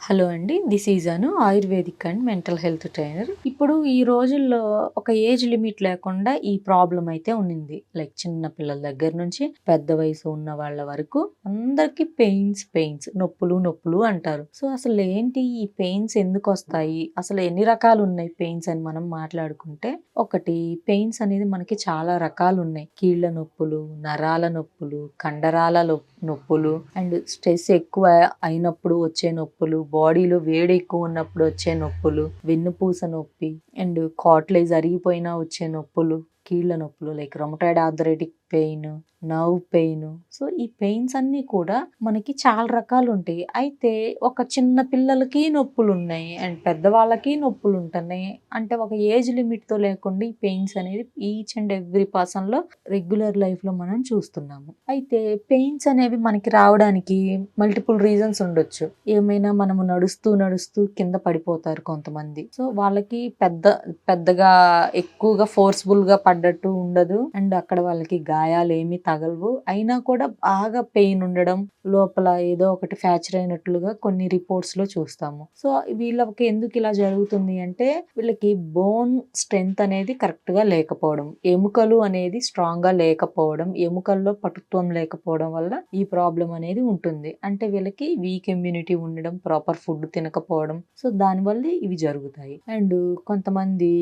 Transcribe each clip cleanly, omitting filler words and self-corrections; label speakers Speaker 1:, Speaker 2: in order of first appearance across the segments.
Speaker 1: Hello అండి. This is Anu ayurvedic and mental health trainer. ఇప్పుడు ఈ రోజుల్లో ఒక ఏజ్ లిమిట్ లేకుండా ఈ ప్రాబ్లమ్ అయితే ఉన్నింది. లైక్ చిన్న పిల్లల దగ్గర నుంచి పెద్ద వయసు ఉన్న వాళ్ళ వరకు అందరికి పెయిన్స్ నొప్పులు అంటారు. సో అసలు ఏంటి ఈ పెయిన్స్ ఎందుకు వస్తాయి, అసలు ఎన్ని రకాలు ఉన్నాయి పెయిన్స్ అని మనం మాట్లాడుకుంటే, ఒకటి పెయిన్స్ అనేది మనకి చాలా రకాలు ఉన్నాయి. కీళ్ళ నొప్పులు, నరాల నొప్పులు, కండరాల నొప్పులు అండ్ స్ట్రెస్ ఎక్కువ అయినప్పుడు వచ్చే నొప్పులు, బాడీలో వేడి ఎక్కువ ఉన్నప్పుడు వచ్చే నొప్పులు, వెన్నుపూస నొప్పి అండ్ కాట్లేజ్ అరిగిపోయినా వచ్చే నొప్పులు, కీళ్ళ నొప్పులు like rheumatoid arthritic pain, nerve pain. So ఈ పెయిన్స్ అన్ని కూడా మనకి చాలా రకాలు ఉంటాయి. అయితే ఒక చిన్న పిల్లలకి నొప్పులు ఉన్నాయి అండ్ పెద్దవాళ్ళకి నొప్పులు ఉంటున్నాయి. అంటే ఒక ఏజ్ లిమిట్ తో లేకుండా ఈ పెయిన్స్ అనేది ఈచ్ అండ్ ఎవ్రీ పర్సన్ లో రెగ్యులర్ లైఫ్ లో మనం చూస్తున్నాము. అయితే పెయిన్స్ అనేవి మనకి రావడానికి మల్టిపుల్ రీజన్స్ ఉండొచ్చు. ఏమైనా మనము నడుస్తూ కింద పడిపోతారు కొంతమంది. సో వాళ్ళకి పెద్దగా ఎక్కువగా ఫోర్స్ఫుల్ గా పడ్డట్టు ఉండదు అండ్ అక్కడ వాళ్ళకి గాయాలు ఏమీ తగలవు. అయినా కూడా బాగా పెయిన్ ఉండడం, లోపల ఏదో ఒకటి ఫ్రాక్చర్ అయినట్లుగా కొన్ని రిపోర్ట్స్ లో చూస్తాము. సో వీళ్ళకి ఎందుకు ఇలా జరుగుతుంది అంటే, వీళ్ళకి బోన్ స్ట్రెంగ్త్ అనేది కరెక్ట్ గా లేకపోవడం, ఎముకలు అనేది స్ట్రాంగ్ గా లేకపోవడం, ఎముకల్లో పటుత్వం లేకపోవడం వల్ల ఈ ప్రాబ్లం అనేది ఉంటుంది. అంటే వీళ్ళకి వీక్ ఇమ్యూనిటీ ఉండడం, ప్రాపర్ ఫుడ్ తినకపోవడం. సో దానివల్ల ఇవి జరుగుతాయి. అండ్ కొంతమంది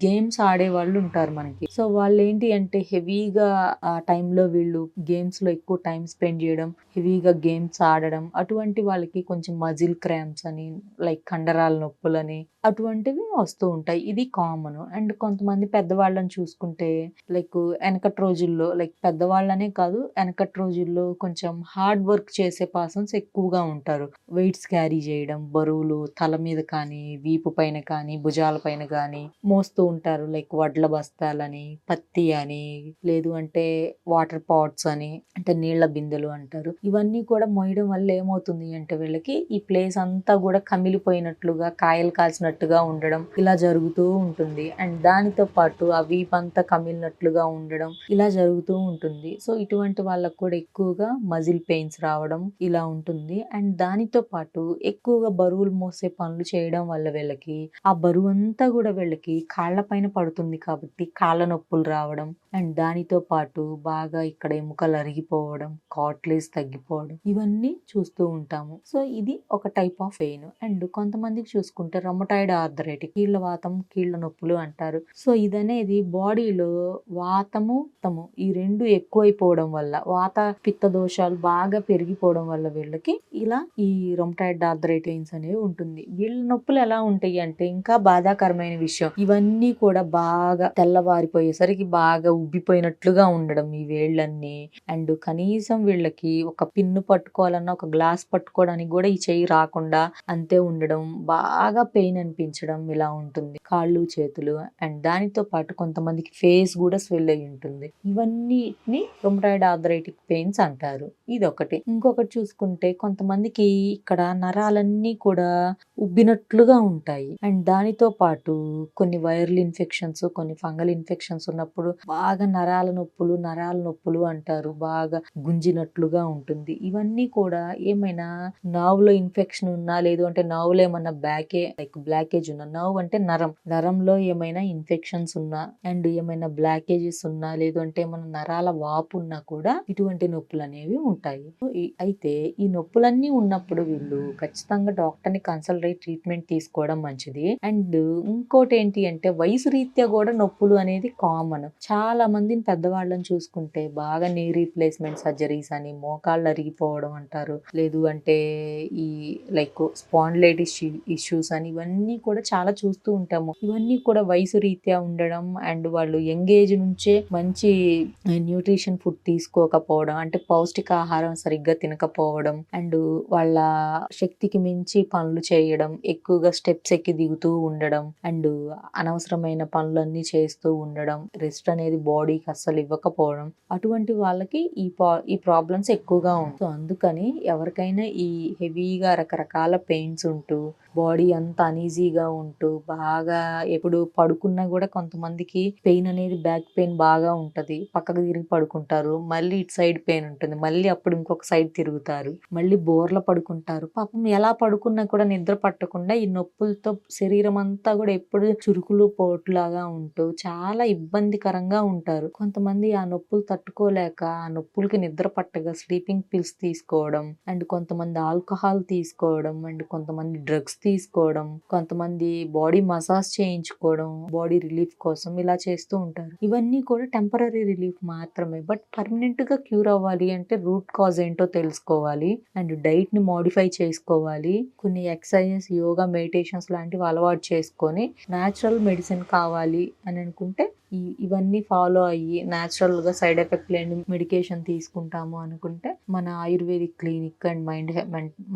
Speaker 1: గేమ్స్ ఆడే వాళ్ళు ఉంటారు మనకి. సో వాళ్ళు ఏంటి అంటే హెవీగా ఆ టైంలో వీళ్ళు గేమ్స్ లో ఎక్కువ టైం స్పెండ్ చేయడం, హెవీగా గేమ్స్ ఆడడం, అటువంటి వాళ్ళకి కొంచెం మజిల్ క్రాంప్స్ అని, లైక్ కండరాల నొప్పులని అటువంటివి వస్తూ ఉంటాయి. ఇది కామన్. అండ్ కొంతమంది పెద్దవాళ్ళని చూసుకుంటే, లైక్ వెనకటి రోజుల్లో, లైక్ పెద్దవాళ్ళనే కాదు, వెనకటి రోజుల్లో కొంచెం హార్డ్ వర్క్ చేసే పర్సన్స్ ఎక్కువగా ఉంటారు. వెయిట్స్ క్యారీ చేయడం, బరువులు తల మీద కానీ, వీపు పైన కానీ, భుజాల పైన కానీ మోస్తూ ఉంటారు. లైక్ వడ్ల బస్తాలని, పత్తి అని, లేదు అంటే వాటర్ పాట్స్ అని, అంటే నీళ్ల బిందెలు అంటారు. ఇవన్నీ కూడా మోయడం వల్ల ఏమవుతుంది అంటే, వీళ్ళకి ఈ ప్లేస్ అంతా కూడా కమిలిపోయినట్లుగా, కాయలు కాల్చినట్టుగా ఉండడం ఇలా జరుగుతూ ఉంటుంది. అండ్ దానితో పాటు ఆ వీపంతా కమిలినట్లుగా ఉండడం ఇలా జరుగుతూ ఉంటుంది. సో ఇటువంటి వాళ్ళకు కూడా ఎక్కువగా మజిల్ పెయిన్స్ రావడం ఇలా ఉంటుంది. అండ్ దానితో పాటు ఎక్కువగా బరువులు మోసే పనులు చేయడం వల్ల వీళ్ళకి ఆ బరువు అంతా కూడా వీళ్ళకి కాళ్ళ పైన పడుతుంది కాబట్టి కాళ్ళ నొప్పులు రావడం, అండ్ దానితో పాటు బాగా ఇక్కడ ఎముకలు అరిగిపోవడం, కాట్లేజ్ తగ్గిపోవడం, ఇవన్నీ చూస్తూ ఉంటాము. సో ఇది ఒక టైప్ ఆఫ్ పెయిన్. అండ్ కొంతమందికి చూసుకుంటే రొమటాయిడ్ ఆర్థరైటిక్, కీళ్ళ వాతం, కీళ్ళ నొప్పులు అంటారు. సో ఇదనేది బాడీలో వాతము పిత్తము ఈ రెండు ఎక్కువైపోవడం వల్ల, వాత పిత్త దోషాలు బాగా పెరిగిపోవడం వల్ల వీళ్ళకి ఇలా ఈ రొమటాయిడ్ ఆర్థరైటిస్ అనేవి ఉంటుంది. వీళ్ళ నొప్పులు ఎలా ఉంటాయి అంటే, ఇంకా బాధాకరమైన విషయం, ఇవన్నీ కూడా బాగా తెల్లవారిపోయేసరికి బాగా ఉబ్బిపోయినట్లుగా ఉండడం ఈ వేళ్ళన్నీ. అండ్ కనీసం వీళ్ళకి ఒక పిన్ను పట్టుకోవాలన్నా, ఒక గ్లాస్ పట్టుకోవడానికి కూడా ఈ చెయ్యి రాకుండా అంతే ఉండడం, బాగా పెయిన్ అనిపించడం ఇలా ఉంటుంది. కాళ్ళు, చేతులు. అండ్ దానితో పాటు కొంతమందికి ఫేస్ కూడా స్వెల్ అయి ఉంటుంది. ఇవన్నిటిని రొమటాయిడ్ ఆర్థరైటిక్ పెయిన్స్ అంటారు. ఇది ఒకటి. ఇంకొకటి చూసుకుంటే, కొంతమందికి ఇక్కడ నరాలన్నీ కూడా ఉబ్బినట్లుగా ఉంటాయి. అండ్ దానితో పాటు కొన్ని వైరల్ ఇన్ఫెక్షన్స్, కొన్ని ఫంగల్ ఇన్ఫెక్షన్స్ ఉన్నప్పుడు బాగా నరాల నొప్పులు అంటారు. బాగా గుంజినట్లుగా ఉంటుంది. ఇవన్నీ కూడా ఏమైనా నర్వ్లో ఇన్ఫెక్షన్ ఉన్నా, లేదు అంటే నర్వ్లో ఏమన్నా బ్లాకేజ్ ఉన్నా, నర్వ్ అంటే నరంలో ఏమైనా ఇన్ఫెక్షన్స్ ఉన్నా, అండ్ ఏమైనా బ్లాకేజెస్ ఉన్నా, లేదు అంటే ఏమైనా నరాల వాపు ఉన్నా కూడా ఇటువంటి నొప్పులు అనేవి ఉంటాయి. అయితే ఈ నొప్పులన్నీ ఉన్నప్పుడు వీళ్ళు ఖచ్చితంగా డాక్టర్ ని కన్సల్ట్ అయ్యి ట్రీట్మెంట్ తీసుకోవడం మంచిది. అండ్ ఇంకోటి ఏంటి అంటే, వయసు రీత్యా కూడా నొప్పులు అనేది కామన్. చాలా మందిని పెద్దవాళ్ళని చూసుకుంటే బాగా నీ రీప్లేస్మెంట్ సర్జరీస్ అని, మోకాళ్ళు అరిగిపోవడం అంటారు, లేదు అంటే ఈ లైక్ స్పాండిలైటిస్ ఇష్యూస్ అని, ఇవన్నీ కూడా చాలా చూస్తూ ఉంటాము. ఇవన్నీ కూడా వయసు రీత్యా ఉండడం, అండ్ వాళ్ళు యంగ్ ఏజ్ నుంచే మంచి న్యూట్రిషన్ ఫుడ్ తీసుకోకపోవడం, అంటే పౌష్టికాహారం సరిగ్గా తినకపోవడం, అండ్ వాళ్ళ శక్తికి మించి పనులు చేయడం, ఎక్కువగా స్టెప్స్ ఎక్కి దిగుతూ ఉండడం, అండ్ అనవసరమైన పనులన్నీ చేస్తూ ఉండడం, రెస్ట్ అనేది బాడీకి అస్సలు ఇవ్వకపోవడం, అటువంటి వాళ్ళకి ఈ ప్రాబ్లమ్స్ ఎక్కువగా ఉంటాయి. సో అందుకని ఎవరికైనా ఈ హెవీగా రకరకాల పెయిన్స్ ఉంటూ బాడీ అంతా అనీజీగా ఉంటూ బాగా ఎప్పుడు పడుకున్నా కూడా కొంతమందికి పెయిన్ అనేది బ్యాక్ పెయిన్ బాగా ఉంటది, పక్కకు తిరిగి పడుకుంటారు, మళ్ళీ ఇటు సైడ్ పెయిన్ ఉంటుంది, మళ్ళీ అప్పుడు ఇంకొక సైడ్ తిరుగుతారు, మళ్ళీ బోర్ల పడుకుంటారు. పాపం ఎలా పడుకున్నా కూడా నిద్ర పట్టకుండా ఈ నొప్పులతో శరీరం అంతా కూడా ఎప్పుడు చురుకులు పోట్లాగా ఉంటూ చాలా ఇబ్బందికరంగా ఉంటారు. కొంతమంది ఆ నొప్పులు తట్టుకోలేక ఆ నొప్పులకి నిద్ర పట్టగా స్లీపింగ్ పిల్స్ తీసుకోవడం, అండ్ కొంతమంది ఆల్కహాల్ తీసుకోవడం, అండ్ కొంతమంది డ్రగ్స్ తీసుకోవడం, కొంతమంది బాడీ మసాజ్ చేయించుకోవడం బాడీ రిలీఫ్ కోసం ఇలా చేస్తూ ఉంటారు. ఇవన్నీ కూడా టెంపరరీ రిలీఫ్ మాత్రమే. బట్ పర్మనెంట్ గా క్యూర్ అవ్వాలి అంటే రూట్ కాజ్ ఏంటో తెలుసుకోవాలి, అండ్ డైట్ ని మోడిఫై చేసుకోవాలి, కొన్ని ఎక్సర్సైజెస్, యోగా, మెడిటేషన్స్ లాంటివి అలవాటు చేసుకొని న్యాచురల్ మెడిసిన్ కావాలి అని అనుకుంటే ఇవన్నీ ఫాలో అయ్యి న్యాచురల్ గా సైడ్ ఎఫెక్ట్ లేని మెడికేషన్ తీసుకుంటాము అనుకుంటే మన ayurvedic clinic and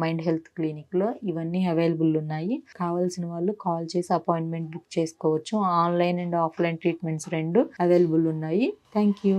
Speaker 1: mind health clinic లో ఇవన్నీ అవైలబుల్ ఉన్నాయి. కావాల్సిన వాళ్ళు కాల్ చేసి అపాయింట్మెంట్ బుక్ చేసుకోవచ్చు. ఆన్లైన్ అండ్ ఆఫ్లైన్ ట్రీట్మెంట్స్ రెండు అవైలబుల్ ఉన్నాయి. Thank you.